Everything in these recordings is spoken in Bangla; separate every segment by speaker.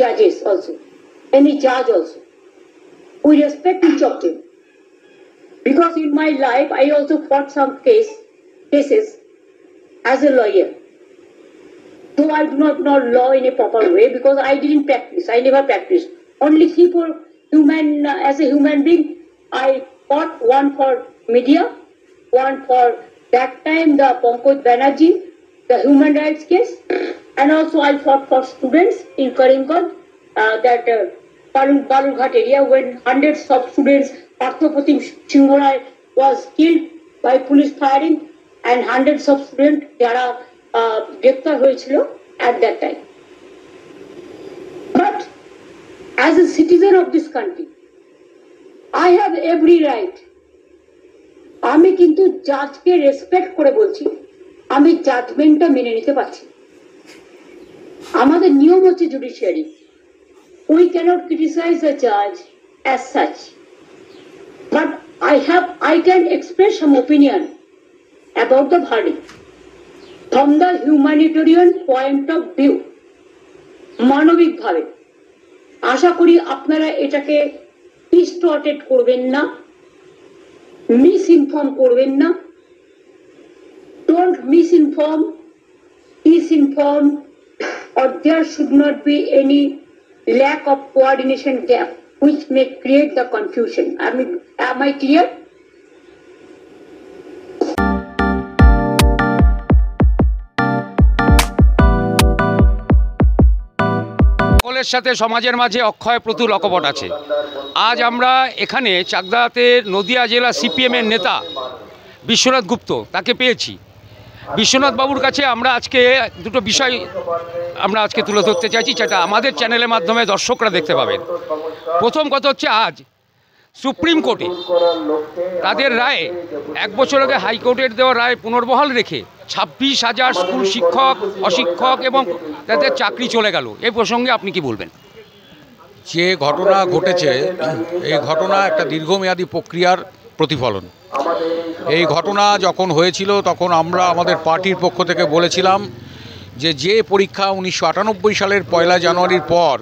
Speaker 1: judges also, any judge also. We respect each of them. Because in my life, I also fought some cases as a lawyer. Though I do not know law in a proper way because I didn't practice. I never practiced. Only as a human being, I fought one for media, one for that time the Pankaj Banerjee, the human rights case, and also I fought for students in Karimganj, that Balurghat area when hundreds of students, Parthopratim Singhorai was killed by police firing and hundreds of students jara greftar hoyechilo at that time. But as a citizen of this country, I have every right. আমি কিন্তু জাজকে রেসপেক্ট করে বলছি, আমি জাজমেন্টটা মেনে নিতে পারছি। আমাদের নিয়ম হচ্ছে judiciary, we cannot criticize the judge as such, but I can express some opinion about the verdict from the humanitarian point of view, মানবিক ভাবে। আশা করি আপনারা এটাকে ডিস্টর্টেড করবেন না, misinform করবেন না। Don't misinform, disinform, or there should not be any lack of coordination gap which may create the confusion. Am I clear?
Speaker 2: সকলের সাথে সমাজের মাঝে অক্ষয় প্রতুল অকপট আছে। আজ আমরা এখানে চাকদাতে নদিয়া জেলা সিপিএমের নেতা বিশ্বনাথ গুপ্ত তাকে পেয়েছি। বিশ্বনাথ বাবুর কাছে আমরা আজকে দুটো বিষয় আমরা আজকে তুলে ধরতে চাইছি, যেটা আমাদের চ্যানেলের মাধ্যমে দর্শকরা দেখতে পাবেন। প্রথম কথা হচ্ছে, আজ সুপ্রিম কোর্টে তাদের রায়ে 1 বছর আগে হাইকোর্টের দেওয়া রায় পুনর্বহাল রেখে 26,000 স্কুল শিক্ষক, অশিক্ষক এবং তাদের চাকরি চলে গেল। এই প্রসঙ্গে আপনি কি বলবেন?
Speaker 3: যে ঘটনা ঘটেছে, এই ঘটনা একটা দীর্ঘমেয়াদী প্রক্রিয়ার প্রতিফলন। এই ঘটনা যখন হয়েছিল তখন আমরা আমাদের পার্টির পক্ষ থেকে বলেছিলাম যে পরীক্ষা 1998 সালের 1 জানুয়ারির পর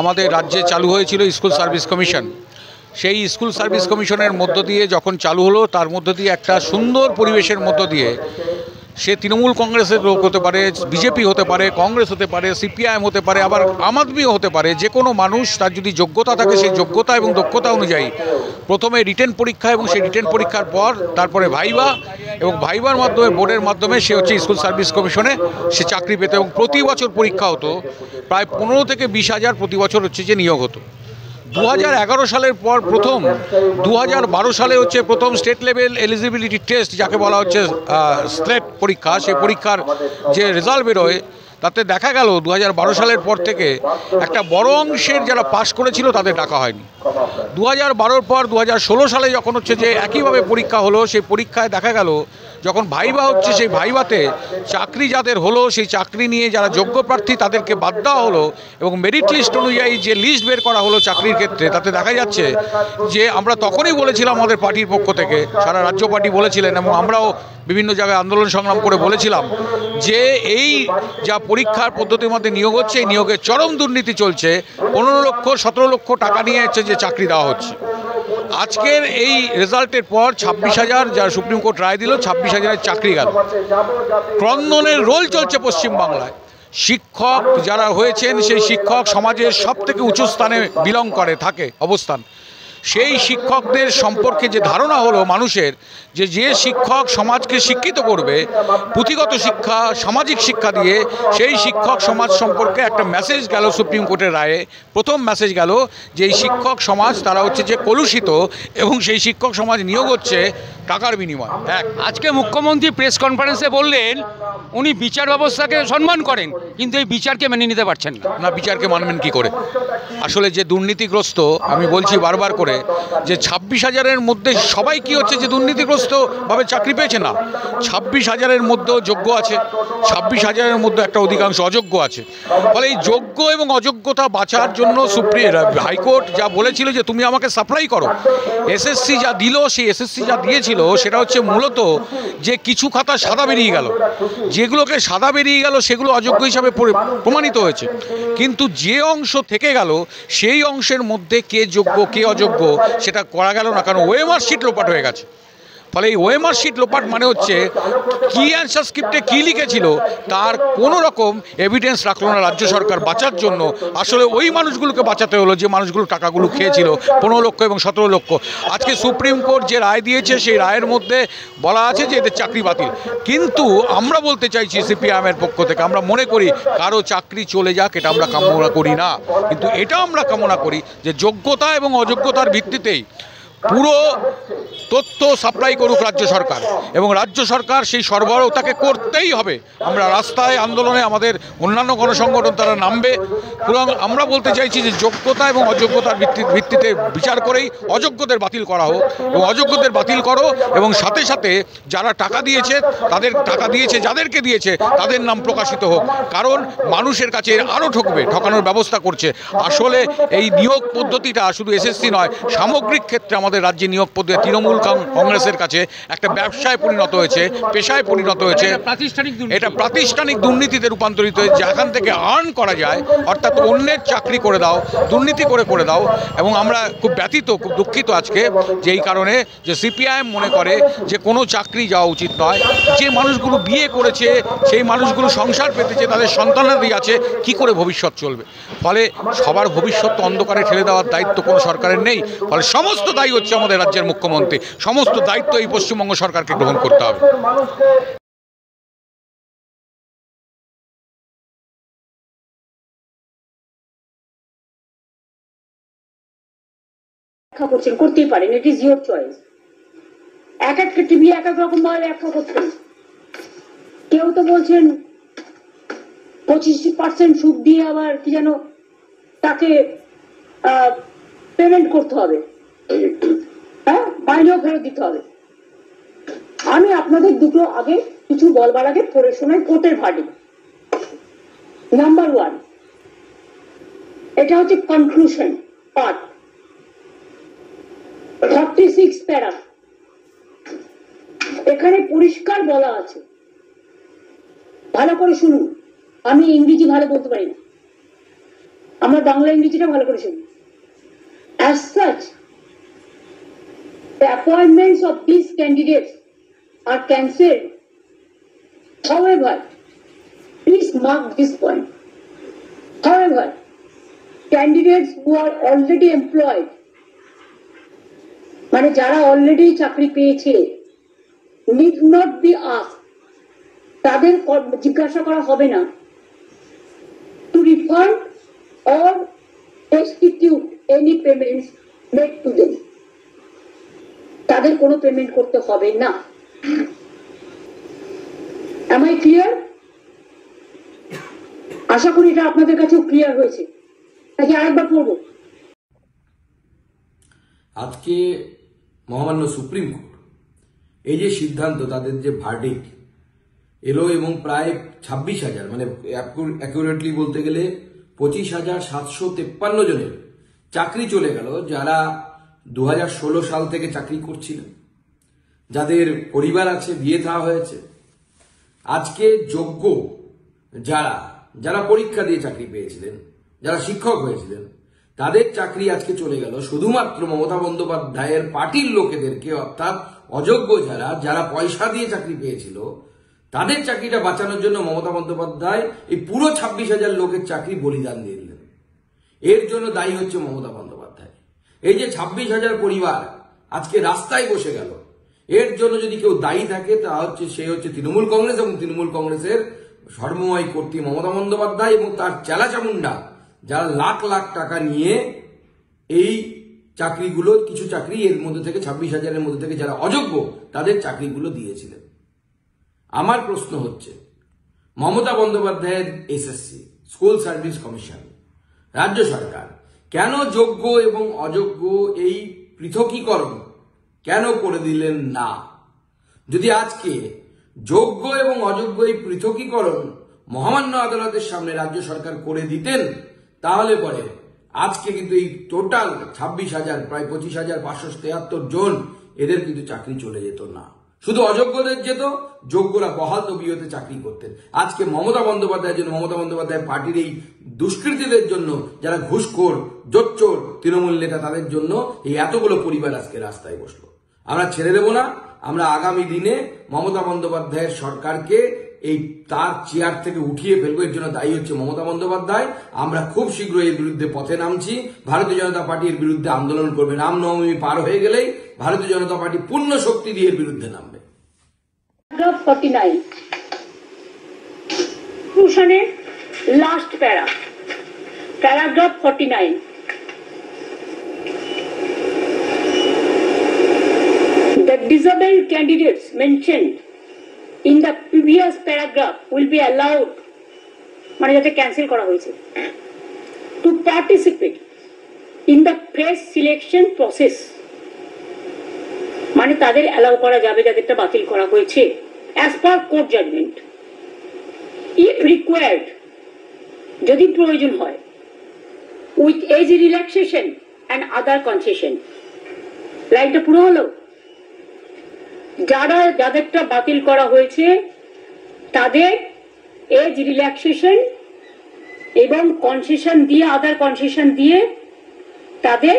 Speaker 3: আমাদের রাজ্যে চালু হয়েছিল স্কুল সার্ভিস কমিশন, সেই স্কুল সার্ভিস কমিশনের মধ্য দিয়ে যখন চালু হলো, তার মধ্য দিয়ে একটা সুন্দর পরিবেশের মধ্য দিয়ে সে তৃণমূল কংগ্রেসের লোক হতে পারে, বিজেপি হতে পারে, কংগ্রেস হতে পারে, সিপিআইএম হতে পারে, আবার আম আদমিও হতে পারে, যে কোনো মানুষ তার যদি যোগ্যতা থাকে সেই যোগ্যতা এবং দক্ষতা অনুযায়ী প্রথমে রিটেন পরীক্ষা এবং সেই রিটেন পরীক্ষার পর তারপরে ভাইভা এবং ভাইভার মাধ্যমে বোর্ডের মাধ্যমে সে হচ্ছে স্কুল সার্ভিস কমিশনে সে চাকরি পেত এবং প্রতি বছর পরীক্ষা হতো। প্রায় 15 থেকে 20,000 প্রতি বছর হচ্ছে যে নিয়োগ হতো। 2011 সালের পর প্রথম 2012 সালে হচ্ছে প্রথম স্টেট লেভেল এলিজিবিলিটি টেস্ট, যাকে বলা হচ্ছে স্টেট পরীক্ষা, সেই পরীক্ষার যে রেজাল্ট বেরোয় তাতে দেখা গেল 2012 সালের পর থেকে একটা বড় অংশের যারা পাস করেছিল তাদের ডাকা হয়নি। 2012 পর 2016 সালে যখন হচ্ছে যে একইভাবে পরীক্ষা হলো, সেই পরীক্ষায় দেখা গেল যখন ভাইভা হচ্ছে সেই ভাইভাতে চাকরি যাদের হলো সেই চাকরি নিয়ে যারা যোগ্য প্রার্থী তাদেরকে বাদ দেওয়া হলো এবং মেরিট লিস্ট অনুযায়ী যে লিস্ট বের করা হলো চাকরির ক্ষেত্রে, তাতে দেখা যাচ্ছে যে আমরা তখনই বলেছিলাম আমাদের পার্টির পক্ষ থেকে, সারা রাজ্য পার্টি বলেছিলেন এবং আমরাও বিভিন্ন জায়গায় আন্দোলন সংগ্রাম করে বলেছিলাম যে এই যা পরীক্ষার পদ্ধতির মধ্যে নিয়োগ হচ্ছে, এই নিয়োগের চরম দুর্নীতি চলছে। 15 লক্ষ 17 লক্ষ টাকা নিয়ে হচ্ছে যে চাকরি দেওয়া হচ্ছে। আজকের এই রেজাল্টের পর 26,000 যারা সুপ্রিম কোর্ট রায় দিল, 26,000-এর চাকরি গেল। ক্রন্দনের রোল চলছে পশ্চিমবাংলায়। শিক্ষক যারা হয়েছেন সেই শিক্ষক সমাজের সব থেকে উঁচু স্থানে বিলং করে থাকে অবস্থান। সেই শিক্ষকদের সম্পর্কে যে ধারণা হলো মানুষের, যে শিক্ষক সমাজকে শিক্ষিত করবে, পুঁথিগত শিক্ষা, সামাজিক শিক্ষা দিয়ে সেই শিক্ষক সমাজ সম্পর্কে একটা মেসেজ গেল সুপ্রিম কোর্টের রায়ে। প্রথম মেসেজ গেল যে এই শিক্ষক সমাজ তারা হচ্ছে যে কলুষিত এবং সেই শিক্ষক সমাজ নিয়োগ হচ্ছে টাকার বিনিময়।
Speaker 2: আজকে মুখ্যমন্ত্রী প্রেস কনফারেন্সে বললেন উনি বিচার ব্যবস্থাকে সম্মান করেন, কিন্তু এই বিচারকে মেনে নিতে পারছেন না।
Speaker 3: বিচারকে মানবেন কি করে? আসলে যে দুর্নীতিগ্রস্ত, আমি বলছি বারবার করে, করে যে 26,000-এর মধ্যে সবাই কি হচ্ছে যে দুর্নীতিগ্রস্তভাবে চাকরি পেয়েছে না, 26,000-এর মধ্যেও যোগ্য আছে, 26,000-এর মধ্যে একটা অধিকাংশ অযোগ্য আছে। ফলে এই যোগ্য এবং অযোগ্যতা বাঁচার জন্য হাইকোর্ট যা বলেছিল যে তুমি আমাকে সাপ্লাই করো, এসএসসি যা দিল, সেই এসএসসি যা দিয়েছিল সেটা হচ্ছে মূলত যে কিছু খাতা সাদা বেরিয়ে গেল, যেগুলোকে সাদা বেরিয়ে গেল সেগুলো অযোগ্য হিসাবে প্রমাণিত হয়েছে। কিন্তু যে অংশ থেকে গেল সেই অংশের মধ্যে কে যোগ্য কে অযোগ্য সেটা করা গেল না, কারণ ওএমআর শিট লোপাট হয়ে গেছে। ফলে এই ওএমআর শিট লোপাট মানে হচ্ছে কি অ্যান্সার স্ক্রিপ্টে কী লিখেছিল তার কোনো রকম এভিডেন্স রাখলো না রাজ্য সরকার বাঁচার জন্য। আসলে ওই মানুষগুলোকে বাঁচাতে হলো যে মানুষগুলো টাকাগুলো খেয়েছিল, 15 লক্ষ এবং 17 লক্ষ। আজকে সুপ্রিম কোর্ট যে রায় দিয়েছে সেই রায়ের মধ্যে বলা আছে যে এদের চাকরি বাতিল, কিন্তু আমরা বলতে চাইছি সিপিআইএমের পক্ষ থেকে আমরা মনে করি কারো চাকরি চলে যাক, এটা আমরা কামনা করি না, কিন্তু এটা আমরা কামনা করি যে যোগ্যতা এবং অযোগ্যতার ভিত্তিতেই পুরো তথ্য সাপ্লাই করুক রাজ্য সরকার, এবং রাজ্য সরকার সেই সরবরাহ তাকে করতেই হবে। আমরা রাস্তায় আন্দোলনে আমাদের অন্যান্য গণসংগঠন তারা নামবে, এবং আমরা বলতে চাইছি যে যোগ্যতা এবং অযোগ্যতার ভিত্তিতে বিচার করেই অযোগ্যদের বাতিল করা হোক, এবং অযোগ্যদের বাতিল করো, এবং সাথে সাথে যারা টাকা দিয়েছে তাদের টাকা দিয়েছে যাদেরকে দিয়েছে তাদের নাম প্রকাশিত হোক, কারণ মানুষের কাছে আরও ঠকানোর ব্যবস্থা করছে। আসলে এই নিয়োগ পদ্ধতিটা শুধু এসএসসি নয়, সামগ্রিক ক্ষেত্রে আমাদের রাজ্যে নিয়োগ পদ্ধতি তৃণমূল কংগ্রেসের কাছে একটা ব্যবসায় পরিণত হয়েছে, পেশায় পরিণত হয়েছে, এটা প্রাতিষ্ঠানিক দুর্নীতিতে রূপান্তরিত হয়েছে। যেখান থেকে আর্ন করা যায়, অর্থাৎ অন্যের চাকরি করে দাও, দুর্নীতি করে দাও। এবং আমরা খুব ব্যথিত, খুব দুঃখিত আজকে যে এই কারণে যে সিপিআইএম মনে করে যে কোনো চাকরি যাওয়া উচিত নয়। যে মানুষগুলো বিয়ে করেছে, সেই মানুষগুলো সংসার পেতেছে, তাদের সন্তানাদি আছে, কি করে ভবিষ্যৎ চলবে? ফলে সবার ভবিষ্যৎ অন্ধকারে ঠেলে দেওয়ার দায়িত্ব কোনো সরকারের নেই। ফলে সমস্ত দায়ী হচ্ছে আমাদের রাজ্যের মুখ্যমন্ত্রী, সমস্ত দায়িত্ব এই পশ্চিমবঙ্গ সরকারকে গ্রহণ করতে হবে।
Speaker 1: ব্যাখ্যা করছেন, করতেই পারেন, ইট ইজ ইউর চয়েস। এক একটা টিভি এক এক রকম ভাবে ব্যাখ্যা করছেন। কেউ তো বলছেন 25% সুদ দিয়ে আবার কি যেন তাকে পেমেন্ট করতে হবে, হ্যাঁ, মাইনেও ফেরত দিতে হবে। আমি আপনাদের দুটো আগে কিছু বলবার আগে পড়ে শোনাই কোর্টের ভার্ডিক্ট। নাম্বার 1, এটা হচ্ছে কনক্লুশন পার্ট, 36 প্যারা। এখানে পরিষ্কার বলা আছে, ভালো করে শুনুন, আমি ইংরেজি ভালো বলতে পারি না, আমরা বাংলা ইংরেজিটা ভালো করে শুনি। As such, the appointments of these candidates are cancelled. However, please mark this point. However, candidates who are already employed, মানে যারা অলরেডি চাকরি পেয়েছে, need not be asked, তাদের জিজ্ঞাসা করা হবে না to refund or restitute any payments made to them. তাদের কোনো পেমেন্ট করতে হবে না। Am I clear? আশা করি এটা আপনাদের কাছেও ক্লিয়ার হয়েছে, নাকি আরেকবার পড়বো?
Speaker 4: আজকে মহামান্য সুপ্রিম কোর্ট এই যে সিদ্ধান্ত, তাদের যে ভার্ডিক্ট এলো, এবং প্রায় 26,000, মানে অ্যাকুরেটলি বলতে গেলে 25,753 জনের চাকরি চলে গেল, যারা 2016 সাল থেকে চাকরি করছিলেন, যাদের পরিবার আছে, বিয়ে থা হয়েছে। আজকে যোগ্য যারা পরীক্ষা দিয়ে চাকরি পেয়েছিলেন, যারা শিক্ষক হয়েছিলেন, তাদের চাকরি আজকে চলে গেল শুধুমাত্র মমতা বন্দ্যোপাধ্যায়ের পার্টির লোকেদেরকে, অর্থাৎ অযোগ্য যারা পয়সা দিয়ে চাকরি পেয়েছিল, তাদের চাকরিটা বাঁচানোর জন্য মমতা বন্দ্যোপাধ্যায় এই পুরো 26,000 লোকের চাকরি বলিদান দিয়ে দিলেন। এর জন্য দায়ী হচ্ছে মমতা বন্দ্যোপাধ্যায়। এই যে 26,000 পরিবার আজকে রাস্তায় বসে গেল, এর জন্য যদি কেউ দায়ী থাকে তা হচ্ছে সে হচ্ছে তৃণমূল কংগ্রেস, এবং তৃণমূল কংগ্রেসের সর্বময় কর্ত্রী মমতা বন্দ্যোপাধ্যায় এবং তার চেলাচামুন্ডা, যারা লাখ লাখ টাকা নিয়ে এই চাকরিগুলো, কিছু চাকরি এর মধ্যে থেকে 26,000-এর মধ্যে থেকে যারা অযোগ্য তাদের চাকরিগুলো দিয়েছিলেন। আমার প্রশ্ন হচ্ছে, মমতা বন্দ্যোপাধ্যায়ের এসএসসি, স্কুল সার্ভিস কমিশন, রাজ্য সরকার কেন যোগ্য এবং অযোগ্য এই পৃথকীকরণ কেন করে দিলেন না? যদি আজকে যোগ্য এবং অযোগ্য এই পৃথকীকরণ মহামান্য আদালতের সামনে রাজ্য সরকার করে দিতেন, তাহলে পরে আজকে কিন্তু এই টোটাল 26,000 প্রায় 25,573 জন এদের কিন্তু চাকরি চলে যেত না। শুধু অযোগ্যদের যেত, যোগ্যরা বহাল তবিয়তে চাকরি করতেন। আজকে মমতা বন্দ্যোপাধ্যায়ের জন্য, মমতা বন্দ্যোপাধ্যায় পার্টির এই দুষ্কৃতীদের জন্য, যারা ঘুষখোর, জোচ্চোর তৃণমূল নেতা, তাদের জন্য এই এতগুলো পরিবার আজকে রাস্তায় বসলো। আমরা ছেড়ে দেব না। আমরা আগামী দিনে মমতা বন্দ্যোপাধ্যায়ের সরকারকে এই তার চেয়ার থেকে উঠিয়ে ফেলবো। এর জন্য দায়ী হচ্ছে মমতা বন্দ্যোপাধ্যায়। আমরা খুব শীঘ্রই এর বিরুদ্ধে পথে নামছি। ভারতীয় জনতা পার্টি এর বিরুদ্ধে আন্দোলন করবে। রামনবমী পার হয়ে গেলেই ভারতীয় জনতা পার্টি পূর্ণ শক্তি দিয়ে এর বিরুদ্ধে নামবে।
Speaker 1: Paragraph 49. Conclusion last para. Paragraph 49. The disabled candidates mentioned in the previous paragraph will be allowed, মানে যাতে ক্যান্সেল করা হয়েছে, to participate in the press selection process, মানে তাদের অ্যালাউ করা যাবে যাদেরটা বাতিল করা হয়েছে, as per court judgment, if required, যদি প্রয়োজন হয়, with age relaxation and other concession। লাইনটা পুরো হলো, যাদেরটা বাতিল করা হয়েছে তাদের এজ রিল্যাক্সেশন এবং কনসেশন দিয়ে, আদার কনসেশন দিয়ে তাদের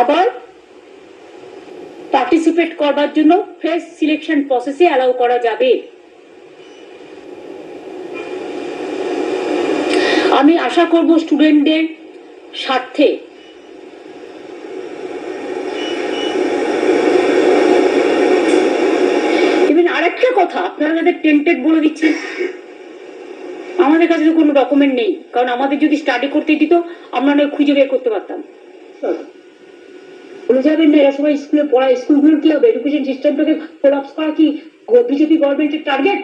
Speaker 1: আবার পার্টিসিপেট করবার জন্য প্রেস সিলেকশন প্রসেসে অ্যালাউ করা যাবে। আমি আশা করব স্টুডেন্টদের স্বার্থে আরেকটা কথা, আপনারা যাদের টেন্টেড বলে দিচ্ছেন, আমাদের কাছে তো কোনো ডকুমেন্ট নেই, কারণ আমাদের যদি স্টাডি করতে দিত আমরা নয় খুঁজে বের করতে পারতাম। বলে যাবেন না এরা সবাই স্কুলে পড়ায়, স্কুলগুলোর কি হবে? এডুকেশন সিস্টেমটাকে কোলাপস করা কি বিজেপি গভর্নমেন্টের টার্গেট?